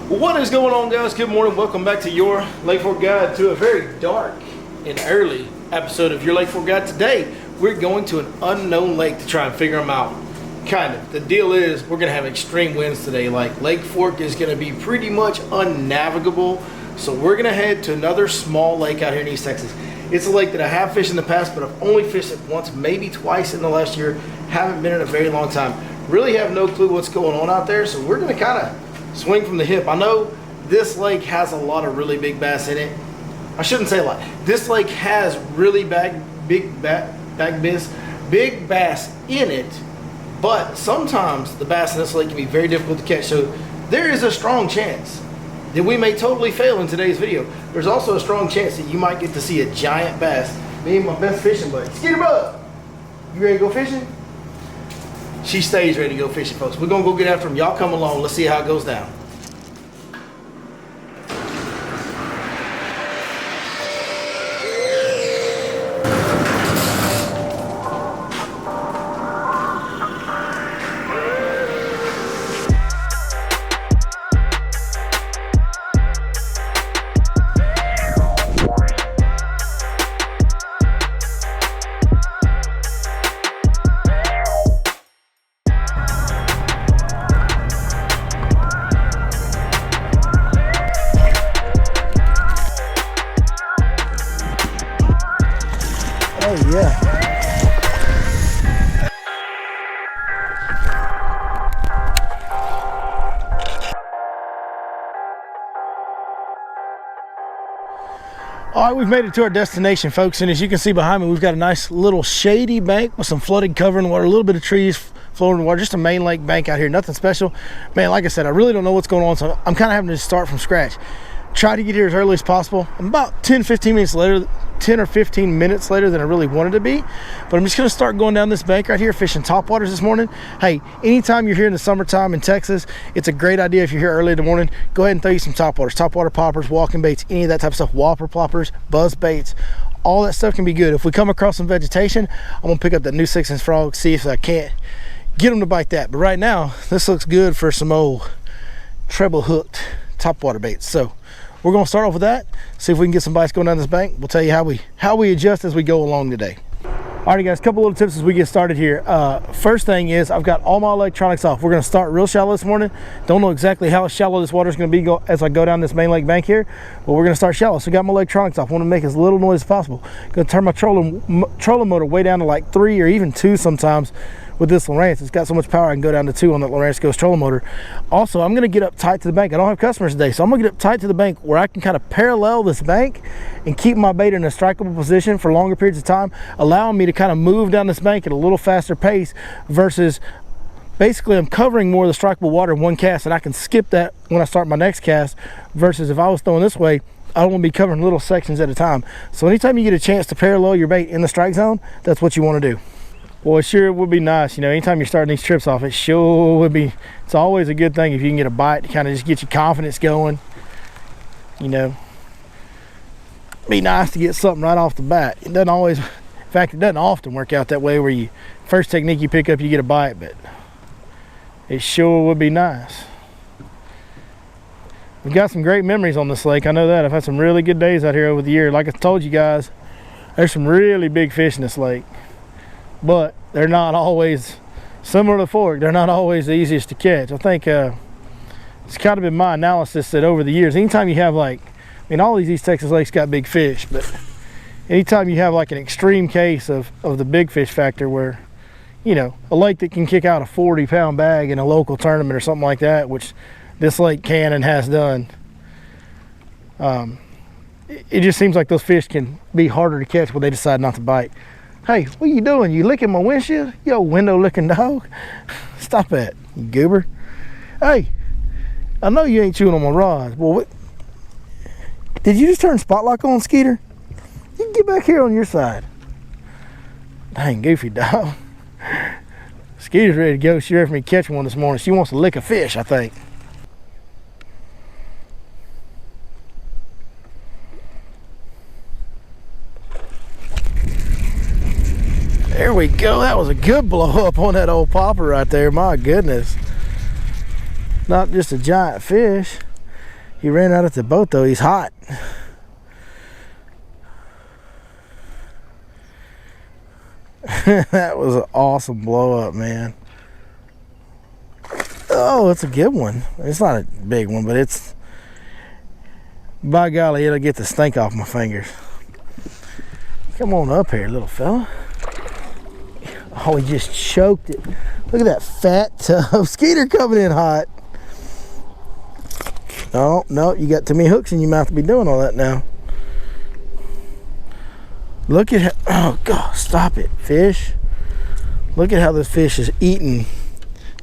What is going on, guys? Good morning. Welcome back to your Lake Fork Guide, to a very dark and early episode of your Lake Fork Guide. Today we're going to an unknown lake to try and figure them out. Kind of. The deal is we're going to have extreme winds today. Like, Lake Fork is going to be pretty much unnavigable. So we're going to head to another small lake out here in East Texas. It's a lake that I have fished in the past, but I've only fished it once, maybe twice in the last year. Haven't been in a very long time. Really have no clue what's going on out there. So we're going to kind of swing from the hip. I know this lake has a lot of really big bass in it. I shouldn't say a lot. This lake has really big bass in it, but sometimes the bass in this lake can be very difficult to catch. So there is a strong chance that we may totally fail in today's video. There's also a strong chance that you might get to see a giant bass. Me and my best fishing buddy, Skeeter Bug. You ready to go fishing? She stays ready to go fishing, folks. We're gonna go get after him. Y'all come along. Let's see how it goes down. Oh yeah. All right, we've made it to our destination, folks, and as you can see behind me, we've got a nice little shady bank with some flooded cover in the water, a little bit of trees flowing in the water, just a main lake bank out here, nothing special. Man, like I said, I really don't know what's going on, so I'm kind of having to start from scratch. Try to get here as early as possible. I'm about 10 or 15 minutes later than I really wanted to be, but I'm just going to start going down this bank right here, fishing topwaters this morning. Hey, anytime you're here in the summertime in Texas, it's a great idea. If you're here early in the morning, go ahead and throw you some topwaters, topwater poppers, walking baits, any of that type of stuff, whopper ploppers, buzz baits. All that stuff can be good. If we come across some vegetation, I'm going to pick up that new 6-inch frog, see if I can't get them to bite that. But right now, this looks good for some old treble hooked topwater baits. So we're going to start off with that, see if we can get some bites going down this bank. We'll tell you how we adjust as we go along today. Alrighty guys, a couple little tips as we get started here. First thing is, I've got all my electronics off. We're going to start real shallow this morning. Don't know exactly how shallow this water is going to be as I go down this main lake bank here, but we're going to start shallow. So I got my electronics off. I want to make as little noise as possible. Going to turn my trolling motor way down to like 3 or even 2 sometimes. With this Lowrance, it's got so much power I can go down to 2 on that Lowrance Ghost trolling motor. Also, I'm going to get up tight to the bank. I don't have customers today, so I'm going to get up tight to the bank where I can kind of parallel this bank and keep my bait in a strikeable position for longer periods of time, allowing me to kind of move down this bank at a little faster pace versus basically I'm covering more of the strikeable water in one cast, and I can skip that when I start my next cast, versus if I was throwing this way, I don't want to be covering little sections at a time. So anytime you get a chance to parallel your bait in the strike zone, that's what you want to do. Well, it sure would be nice, you know, anytime you're starting these trips off, it sure would be, it's always a good thing if you can get a bite to kind of just get your confidence going, you know. Be nice to get something right off the bat. It doesn't always, in fact, it doesn't often work out that way where you, first technique you pick up, you get a bite, but it sure would be nice. We've got some great memories on this lake, I know that. I've had some really good days out here over the year. Like I told you guys, there's some really big fish in this lake. But they're not always, similar to the Fork, they're not always the easiest to catch. I think it's kind of been my analysis that over the years, anytime you have like, I mean, all these East Texas lakes got big fish, but anytime you have like an extreme case of the big fish factor where, you know, a lake that can kick out a 40-pound bag in a local tournament or something like that, which this lake can and has done, it just seems like those fish can be harder to catch when they decide not to bite. Hey, what are you doing? You licking my windshield? Yo, window-licking dog. Stop that, you goober. Hey, I know you ain't chewing on my rods. Well, what? Did you just turn spot lock on, Skeeter? You can get back here on your side. Dang, goofy dog. Skeeter's ready to go. She ready for me to catch one this morning. She wants to lick a fish, I think. There we go. That was a good blow up on that old popper right there. My goodness. Not just a giant fish. He ran out at the boat though. He's hot. That was an awesome blow up, man. Oh, it's a good one. It's not a big one, but it's, by golly, it'll get the stink off my fingers. Come on up here, little fella. Oh, he just choked it. Look at that fat tub. Skeeter coming in hot. Oh, no, you got too many hooks in your mouth to be doing all that now. Look at how, oh God, stop it, fish. Look at how this fish is eating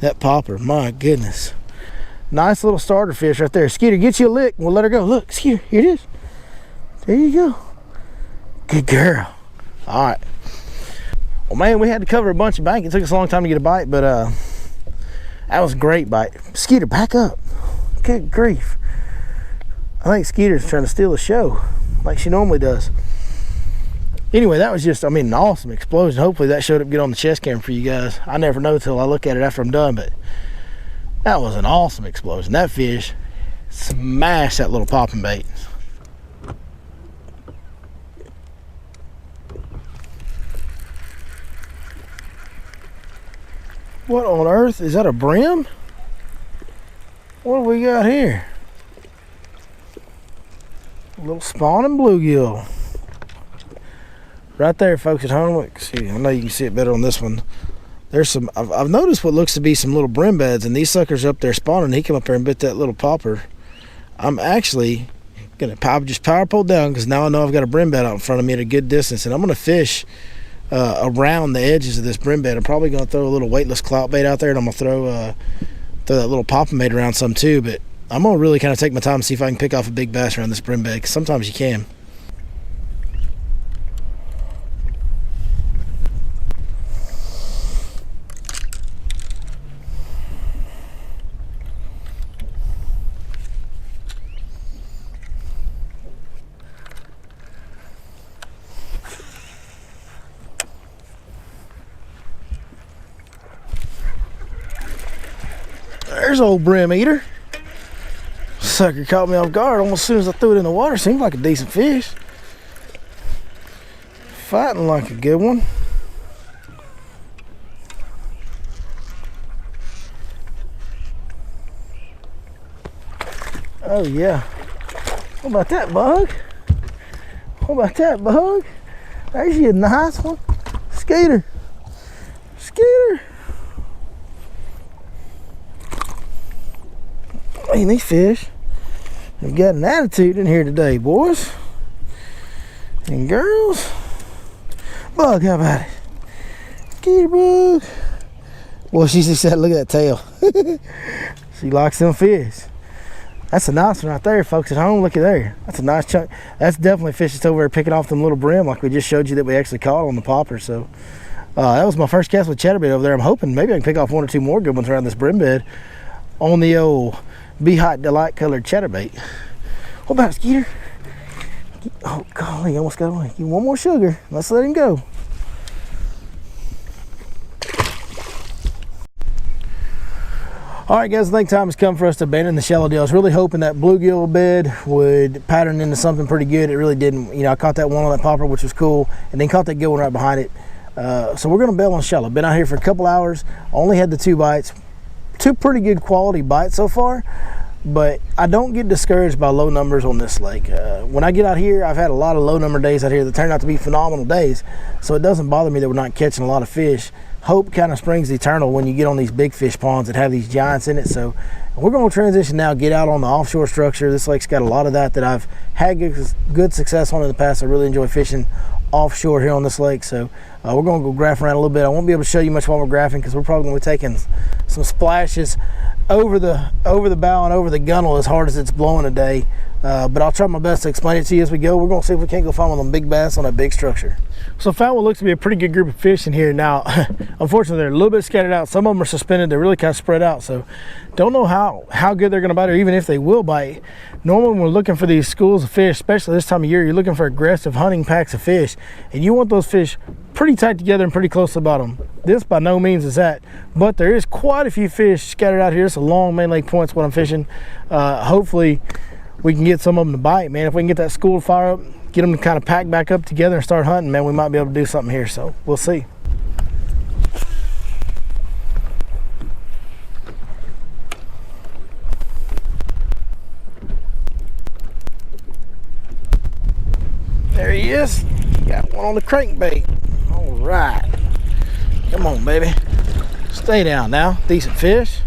that popper. My goodness. Nice little starter fish right there. Skeeter, get you a lick. We'll let her go. Look, Skeeter, here it is. There you go. Good girl. All right. Well, man, we had to cover a bunch of bank. It took us a long time to get a bite, but that was a great bite. Skeeter, back up. Good grief. I think Skeeter's trying to steal the show like she normally does. Anyway, that was just, I mean, an awesome explosion. Hopefully that showed up good on the chest cam for you guys. I never know till I look at it after I'm done, but that was an awesome explosion. That fish smashed that little popping bait. What on earth? Is that a brim? What do we got here? A little spawning bluegill. Right there, folks at home. Look, see, I know you can see it better on this one. There's some, I've noticed what looks to be some little brim beds, and these suckers up there spawning. He come up there and bit that little popper. I'm actually gonna just power pull down because now I know I've got a brim bed out in front of me at a good distance, and I'm gonna fish around the edges of this brim bed. I'm probably gonna throw a little weightless clout bait out there, and I'm gonna throw that little popping bait around some too. But I'm gonna really kind of take my time and see if I can pick off a big bass around this brim bed, because sometimes you can. There's old brim eater. Sucker caught me off guard almost as soon as I threw it in the water. Seemed like a decent fish. Fighting like a good one. Oh yeah. What about that bug? What about that bug? There's you a nice one. Skeeter. Skeeter. Man, these fish have got an attitude in here today, boys and girls. Bug, how about it? Skeeter bug. Well, she just said, look at that tail. She likes them fish. That's a nice one right there, folks at home. Look at there. That's a nice chunk. That's definitely fish that's over there picking off them little brim like we just showed you that we actually caught on the popper. So that was my first cast with chatterbait over there. I'm hoping maybe I can pick off one or two more good ones around this brim bed on the old Be Hot Delight colored chatterbait. What about it, Skeeter? Oh, golly, he almost got away. Give him one more sugar. Let's let him go. All right, guys, I think time has come for us to abandon the shallow deal. I was really hoping that bluegill bed would pattern into something pretty good. It really didn't. You know, I caught that one on that popper, which was cool, and then caught that good one right behind it. So we're going to bail on shallow. Been out here for a couple hours. Only had the 2 bites. 2 pretty good quality bites so far, but I don't get discouraged by low numbers on this lake. When I get out here, I've had a lot of low number days out here that turned out to be phenomenal days, so it doesn't bother me that we're not catching a lot of fish. Hope kind of springs eternal when you get on these big fish ponds that have these giants in it. So we're going to transition now, get out on the offshore structure. This lake's got a lot of that I've had good success on in the past. I really enjoy fishing offshore here on this lake. So we're going to go graph around a little bit. I won't be able to show you much while we're graphing because we're probably going to be taking some splashes over the bow and over the gunnel as hard as it's blowing today. But I'll try my best to explain it to you as we go. We're going to see if we can't go find one of them big bass on that big structure. So I found what looks to be a pretty good group of fish in here. Now, unfortunately, they're a little bit scattered out. Some of them are suspended. They're really kind of spread out. So don't know how good they're going to bite or even if they will bite. Normally, when we're looking for these schools of fish, especially this time of year, you're looking for aggressive hunting packs of fish. And you want those fish pretty tight together and pretty close to the bottom. This by no means is that. But there is quite a few fish scattered out here. It's a long main lake point's what I'm fishing. Hopefully, we can get some of them to bite, man. If we can get that school to fire up, get them to kind of pack back up together and start hunting, man, we might be able to do something here. So we'll see. There he is. Got one on the crankbait. All right. Come on, baby. Stay down now. Decent fish.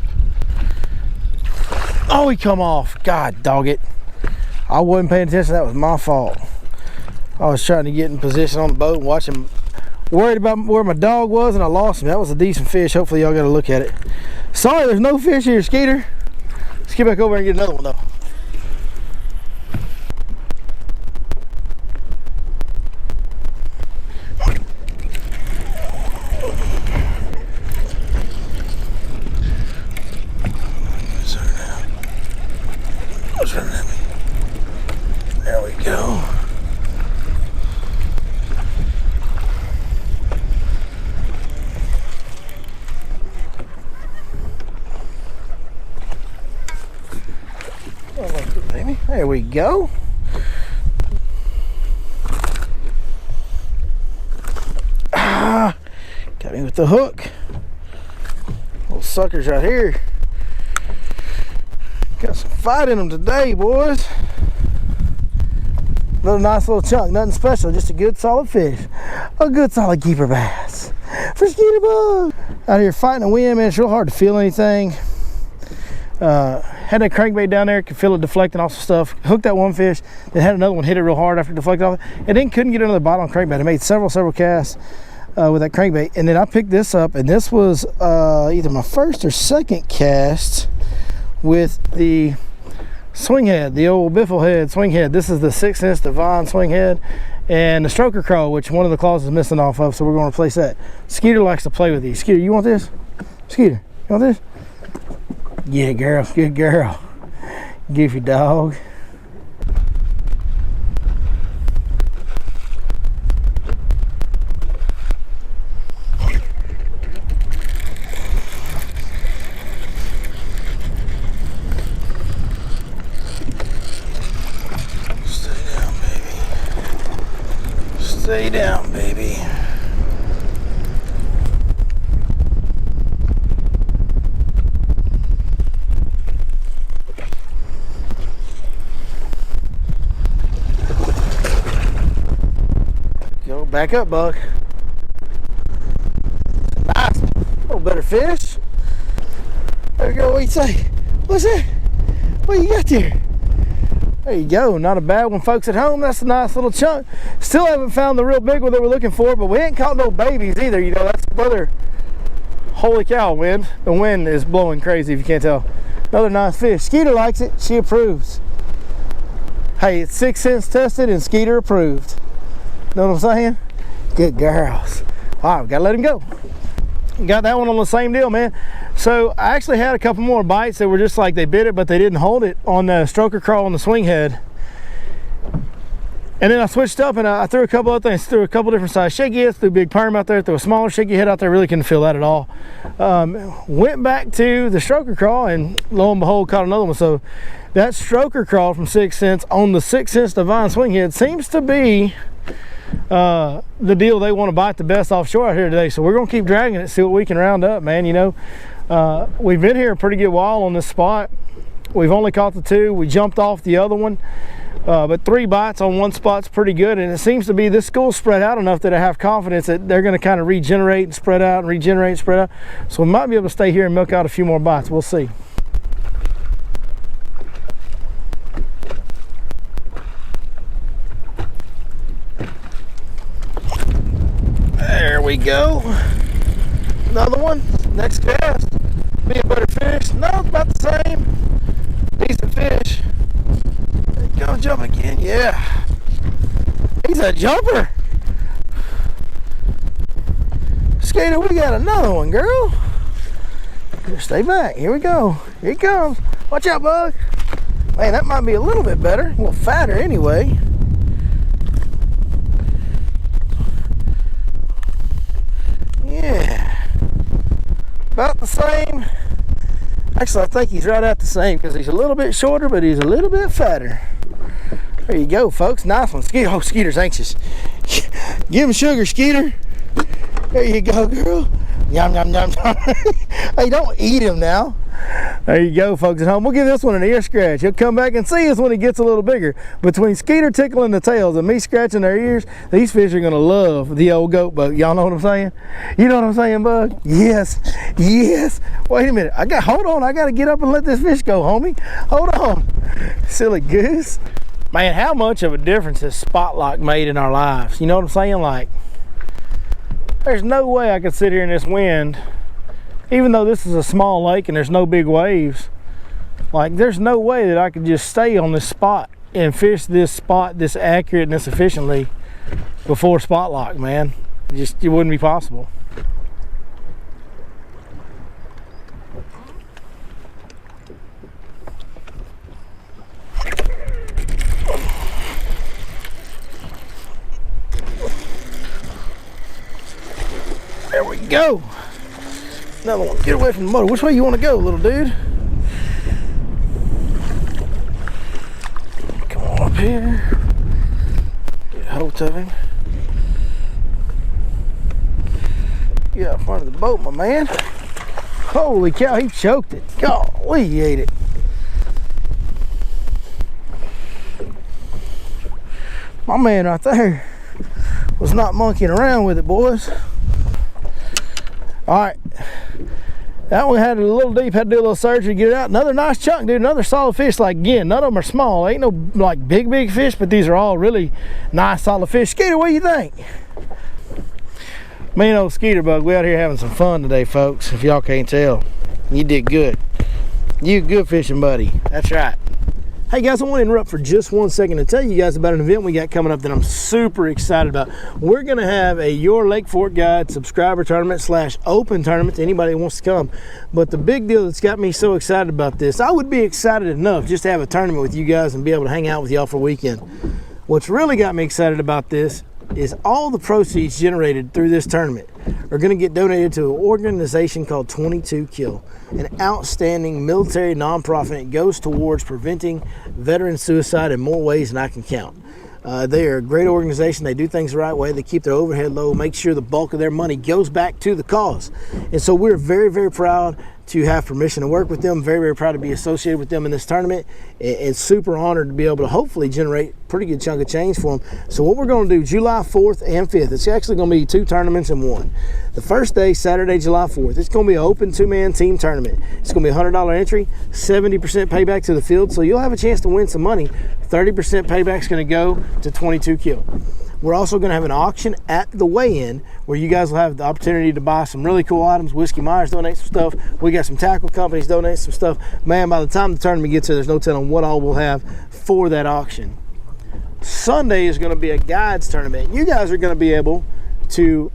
Oh, he come off. God dog it. I wasn't paying attention. That was my fault. I was trying to get in position on the boat and watch him. Worried about where my dog was, and I lost him. That was a decent fish. Hopefully y'all got a look at it. Sorry, there's no fish here, Skeeter. Let's get back over and get another one, though. There we go. There we go. Ah, got me with the hook. Little suckers right here. Got some fight in them today, boys. Another nice little chunk, nothing special, just a good solid fish. A good solid keeper bass. For Skeeter Bug. Out here fighting the wind, man, it's real hard to feel anything. Had that crankbait down there, could feel it deflecting off some stuff. Hooked that one fish, then had another one hit it real hard after it deflected off. And then couldn't get another bite on crankbait. I made several casts with that crankbait. And then I picked this up, and this was either my first or second cast with the swing head, the old biffle head swing head. This is the 6-inch Divine swing head, and the stroker crawl, which one of the claws is missing off of, so we're going to replace that. Skeeter likes to play with these. Skeeter, you want this? Skeeter, you want this? Yeah, girl, good girl. Goofy dog. Stay down, baby. Go back up, Buck. Nice. A little better fish. There you go. What do you say? What's that? What you got there? There you go, not a bad one, folks at home. That's a nice little chunk. Still haven't found the real big one that we're looking for, but we ain't caught no babies either. You know, that's brother. Holy cow, wind. The wind is blowing crazy if you can't tell. Another nice fish. Skeeter likes it, she approves. Hey, it's 6 cents tested and Skeeter approved. Know what I'm saying? Good girls. All right, we gotta let him go. Got that one on the same deal, man. So I actually had a couple more bites that were just like they bit it, but they didn't hold it on the stroker crawl on the swing head. And then I switched up and I threw a couple other things, threw a couple different size shaky heads, threw a big perm out there, threw a smaller shaky head out there, really couldn't feel that at all. Went back to the stroker crawl and lo and behold caught another one. So that stroker crawl from 6 cents on the 6-inch Divine swing head seems to be the deal they want to bite the best offshore out here today. So we're gonna keep dragging it, see what we can round up, man. You know, we've been here a pretty good while on this spot. We've only caught the 2. We jumped off the other one, but 3 bites on one spot's pretty good. And it seems to be this school spread out enough that I have confidence that they're going to kind of regenerate and spread out and regenerate and spread out. So we might be able to stay here and milk out a few more bites. We'll see. There we go. Another one. Next cast. Be a better fish. No, it's about the same. Decent fish. There you go, jump again. Yeah. He's a jumper. Skater, we got another one, girl. Stay back. Here we go. Here he comes. Watch out, Bug. Man, that might be a little bit better. A little fatter anyway. Yeah, about the same. Actually, I think he's right out the same because he's a little bit shorter, but he's a little bit fatter. There you go, folks. Nice one. Skeeter. Oh, Skeeter's anxious. Give him sugar, Skeeter. There you go, girl. Yum, yum, yum, yum. Hey, don't eat him now. There you go, folks at home. We'll give this one an ear scratch. He'll come back and see us when he gets a little bigger. Between Skeeter tickling the tails and me scratching their ears, these fish are going to love the old goat boat. Y'all know what I'm saying? You know what I'm saying, Bug? Yes. Yes. Wait a minute. Hold on. I got to get up and let this fish go, homie. Hold on. Silly goose. Man, how much of a difference has spot lock made in our lives? You know what I'm saying? Like, there's no way I could sit here in this wind, even though this is a small lake and there's no big waves. Like, there's no way that I could just stay on this spot and fish this spot this accurate and this efficiently before spot lock, man. It wouldn't be possible. There we go. Another one. Get away from the motor. Which way you want to go, little dude? Come on up here. Get a hold of him. Get out in front of the boat, my man. Holy cow, he choked it. Golly, he ate it. My man right there was not monkeying around with it, boys. All right, that one had a little deep, had to do a little surgery to get it out. Another nice chunk, dude, another solid fish. Like, again, none of them are small. Ain't no like big fish, but these are all really nice solid fish. Skeeter, what do you think? Me and old Skeeter Bug, we out here having some fun today, folks. If y'all can't tell, you did good. You good fishing, buddy. That's right. Hey guys, I want to interrupt for just 1 second to tell you guys about an event we got coming up that I'm super excited about. We're going to have a Your Lake Fork Guide subscriber tournament / open tournament to anybody who wants to come. But the big deal that's got me so excited about this, I would be excited enough just to have a tournament with you guys and be able to hang out with y'all for a weekend. What's really got me excited about this is all the proceeds generated through this tournament are going to get donated to an organization called 22 Kill, an outstanding military nonprofit. It goes towards preventing veteran suicide in more ways than I can count. They are a great organization. They do things the right way. They keep their overhead low, make sure the bulk of their money goes back to the cause. And so we're very, very proud to have permission to work with them. Very, very proud to be associated with them in this tournament, and super honored to be able to hopefully generate a pretty good chunk of change for them. So what we're going to do July 4th and 5th, it's actually going to be 2 tournaments in one. The first day, Saturday, July 4th, it's going to be an open 2-man team tournament. It's going to be a $100 entry, 70% payback to the field, so you'll have a chance to win some money. 30% payback is going to go to 22 Kill. We're also going to have an auction at the weigh-in where you guys will have the opportunity to buy some really cool items. Whiskey Myers donates some stuff. We got some tackle companies donating some stuff. Man, by the time the tournament gets here, there's no telling what all we'll have for that auction. Sunday is going to be a guides tournament. You guys are going to be able to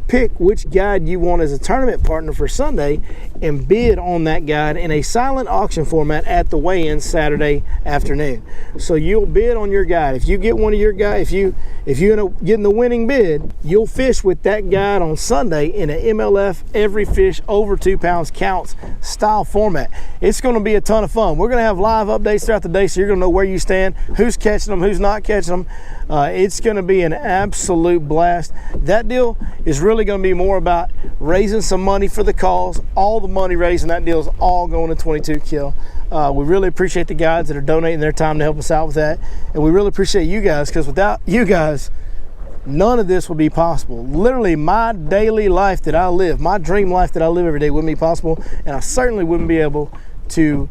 pick which guide you want as a tournament partner for Sunday and bid on that guide in a silent auction format at the weigh-in Saturday afternoon. So you'll bid on your guide. If you get one of your guides, if you end up getting the winning bid, you'll fish with that guide on Sunday in an MLF every fish over 2 pounds counts style format. It's going to be a ton of fun. We're going to have live updates throughout the day, so you're going to know where you stand, who's catching them, who's not catching them. It's going to be an absolute blast. That deal is really going to be more about raising some money for the cause. All the money raised in that deal is all going to 22 Kill. We really appreciate the guys that are donating their time to help us out with that, and we really appreciate you guys, because without you guys, none of this would be possible. Literally, my daily life that I live, my dream life that I live every day wouldn't be possible, and I certainly wouldn't be able to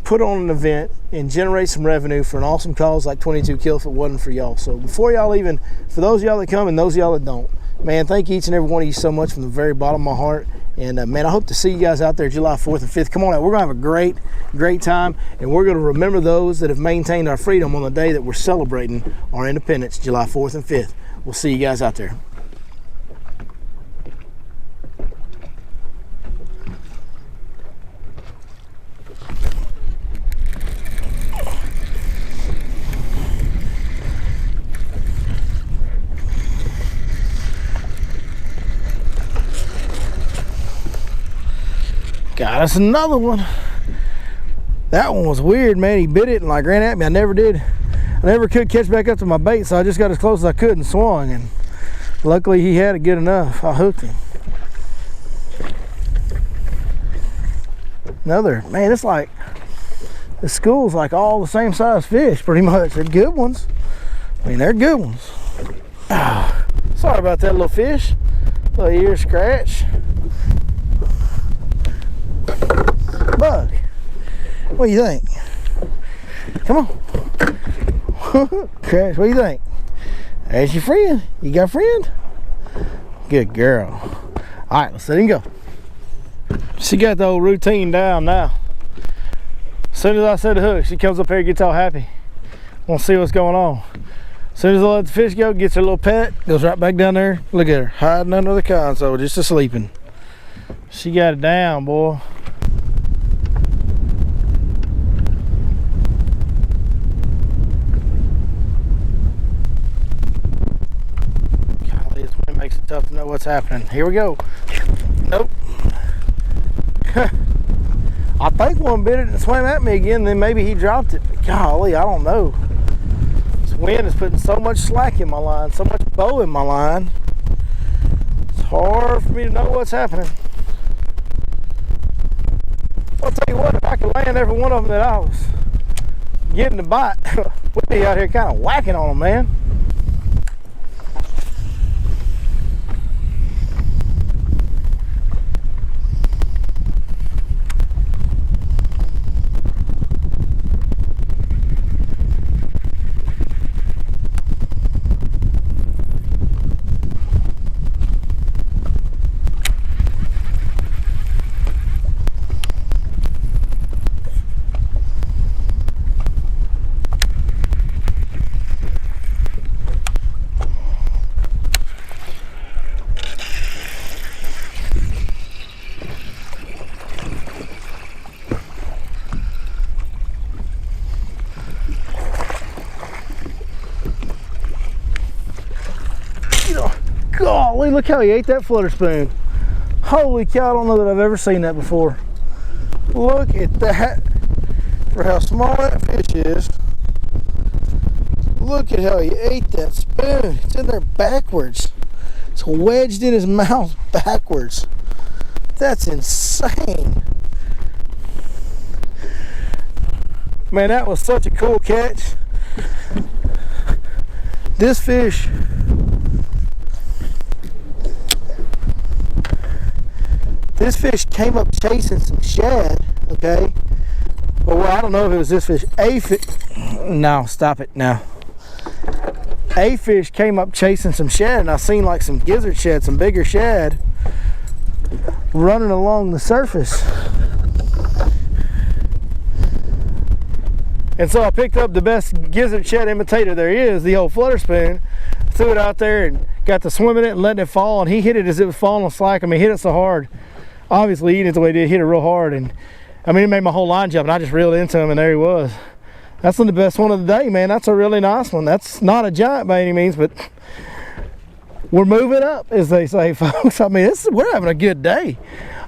put on an event and generate some revenue for an awesome cause like 22 Kill if it wasn't for y'all. So before y'all even, for those of y'all that come and those of y'all that don't, man, thank each and every one of you so much from the very bottom of my heart. And man, I hope to see you guys out there July 4th and 5th. Come on out. We're going to have a great, great time. And we're going to remember those that have maintained our freedom on the day that we're celebrating our independence, July 4th and 5th. We'll see you guys out there. Got us another one. That one was weird, man. He bit it and like ran at me. I never could catch back up to my bait, so I just got as close as I could and swung, and luckily he had it good enough. I hooked him. Another, man, it's like the school's like all the same size fish pretty much. They're good ones. I mean, they're good ones. Sorry about that little fish. Little ear scratch. Bug. What do you think? Come on. Crash, what do you think? There's your friend. You got a friend? Good girl. All right, let's let him go. She got the old routine down now. As soon as I set the hook, she comes up here and gets all happy. Want to see what's going on. As soon as I let the fish go, gets her little pet, goes right back down there. Look at her, hiding under the console, just a-sleeping. She got it down, boy. Golly, this wind makes it tough to know what's happening. Here we go. Nope. I think one bit it and swam at me again, then maybe he dropped it. But golly, I don't know. This wind is putting so much slack in my line, so much bow in my line. It's hard for me to know what's happening. I'll tell you what, if I could land every one of them that I was getting to bite, we'd be out here kind of whacking on them, man. Golly, look how he ate that flutter spoon. Holy cow, I don't know that I've ever seen that before. Look at that. For how small that fish is. Look at how he ate that spoon. It's in there backwards. It's wedged in his mouth backwards. That's insane. Man, that was such a cool catch. This fish came up chasing some shad, okay? Well, I don't know if it was this fish. No, stop it now. A fish came up chasing some shad, and I seen like some gizzard shad, some bigger shad, running along the surface. And so I picked up the best gizzard shad imitator there is, the old flutter spoon, threw it out there and got to swimming it and letting it fall, and he hit it as it was falling on slack. I mean, he hit it so hard. Obviously, eating it the way he did, hit it real hard, and I mean, it made my whole line jump, and I just reeled into him, and there he was. That's the best one of the day, man. That's a really nice one. That's not a giant by any means, but we're moving up, as they say, folks. I mean, we're having a good day.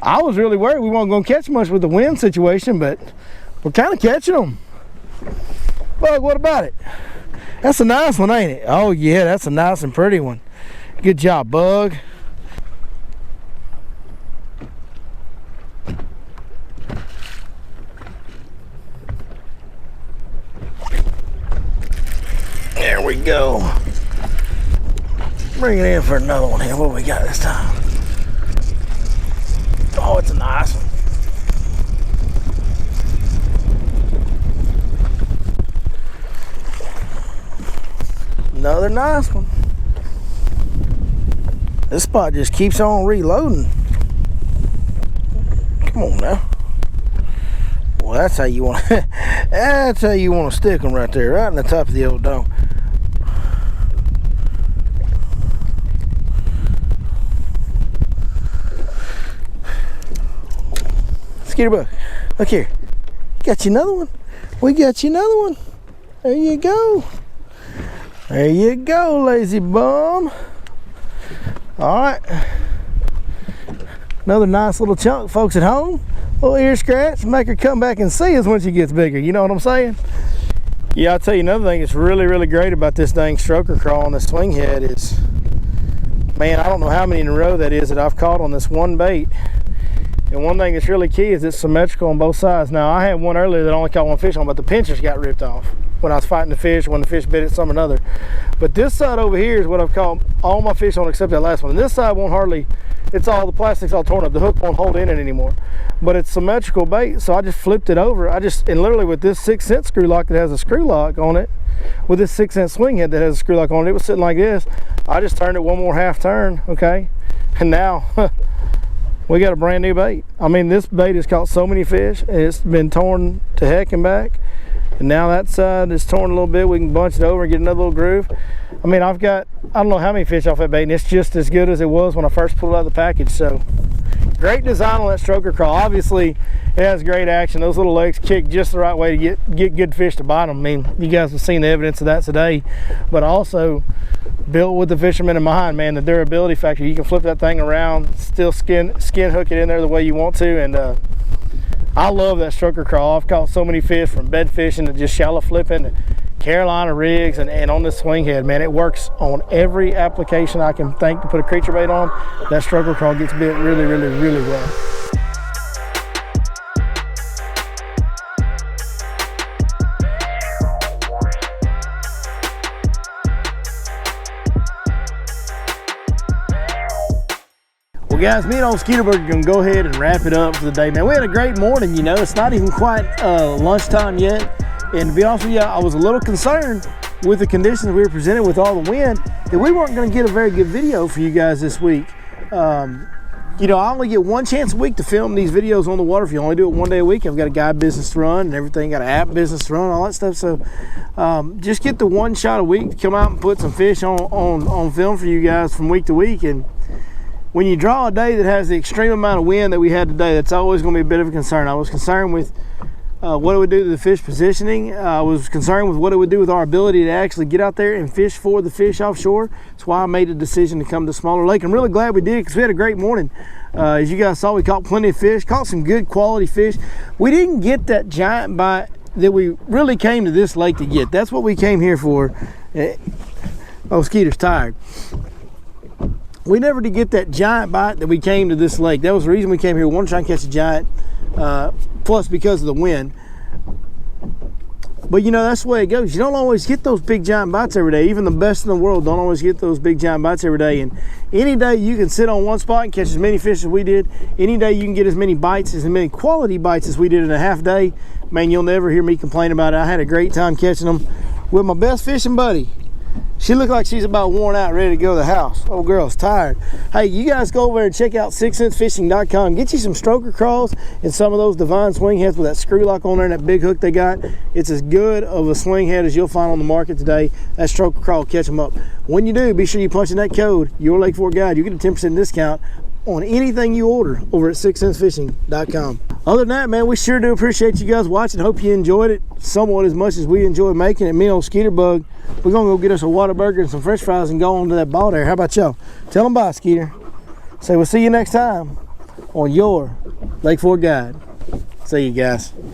I was really worried we weren't going to catch much with the wind situation, but we're kind of catching them. Bug, what about it? That's a nice one, ain't it? Oh, yeah, that's a nice and pretty one. Good job, Bug. There we go. Bring it in for another one here. What we got this time? Oh, it's a nice one. Another nice one. This spot just keeps on reloading. Come on now. Well, that's how you want. That's how you want to stick them right there, right in the top of the old dome. Skeeter bug, look here. Got you another one. We got you another one. There you go. There you go, lazy bum. All right. Another nice little chunk, folks at home. little ear scratch, make her come back and see us when she gets bigger. You know what I'm saying? Yeah, I'll tell you another thing that's really, really great about this dang stroker crawl on the swing head is, man, I don't know how many in a row that is that I've caught on this one bait. And one thing that's really key is it's symmetrical on both sides. Now, I had one earlier that only caught one fish on, but the pinchers got ripped off when I was fighting the fish, when the fish bit at some or another. But this side over here is what I've caught all my fish on except that last one. And this side won't hardly, it's all, the plastic's all torn up. The hook won't hold in it anymore. But it's symmetrical bait, so I just flipped it over. And literally with this 6-cent screw lock that has a screw lock on it, with this 6-cent swing head that has a screw lock on it, it was sitting like this. I just turned it one more half turn, okay? And now, we got a brand new bait. I mean, this bait has caught so many fish, and it's been torn to heck and back. And now that side is torn a little bit. We can bunch it over and get another little groove. I mean, I've got, I don't know how many fish off that bait, and it's just as good as it was when I first pulled it out of the package. So, great design on that stroker crawl. Obviously, it has great action. Those little legs kick just the right way to get good fish to bite them. I mean, you guys have seen the evidence of that today. But also, built with the fisherman in mind, man, the durability factor. You can flip that thing around, still skin hook it in there the way you want to, and I love that stroker crawl. I've caught so many fish from bed fishing to just shallow flipping to Carolina rigs and on this swing head, man. It works on every application I can think to put a creature bait on. That stroker crawl gets bit really, really, really well. Guys, me and old Skeeterberg are gonna go ahead and wrap it up for the day, man. We had a great morning, you know. It's not even quite lunchtime yet, and to be honest with you, I was a little concerned with the conditions we were presented with all the wind that we weren't gonna get a very good video for you guys this week. You know, I only get one chance a week to film these videos on the water. If you only do it one day a week, I've got a guide business to run and everything, got an app business to run, all that stuff. So just get the one shot a week to come out and put some fish on film for you guys from week to week. And when you draw a day that has the extreme amount of wind that we had today, that's always going to be a bit of a concern. I was concerned with what it would do to the fish positioning. I was concerned with what it would do with our ability to actually get out there and fish for the fish offshore. That's why I made a decision to come to Smaller Lake. I'm really glad we did because we had a great morning. As you guys saw, we caught plenty of fish, caught some good quality fish. We didn't get that giant bite that we really came to this lake to get. That's what we came here for. Oh, Skeeter's tired. We never did get that giant bite that we came to this lake. That was the reason we came here. We wanted to try and catch a giant, plus because of the wind. But you know, that's the way it goes. You don't always get those big giant bites every day. Even the best in the world don't always get those big giant bites every day. And any day you can sit on one spot and catch as many fish as we did. Any day you can get as many bites, as many quality bites as we did in a half day. Man, you'll never hear me complain about it. I had a great time catching them with my best fishing buddy. She looked like she's about worn out, ready to go to the house. Old girl's tired. Hey, you guys go over there and check out 6centsfishing.com. Get you some stroker crawls and some of those divine swing heads with that screw lock on there and that big hook they got. It's as good of a swing head as you'll find on the market today. That stroker crawl will catch them up. When you do, be sure you punch in that code, Your Lake Fork Guide. You get a 10% discount on anything you order over at 6centsfishing.com. Other than that, man, we sure do appreciate you guys watching. Hope you enjoyed it somewhat as much as we enjoyed making it. Me and old Skeeterbug, we're gonna go get us a Whataburger and some french fries and go on to that ball there. How about y'all? Tell them bye, Skeeter. Say we'll see you next time on Your Lake Fork Guide. See you guys.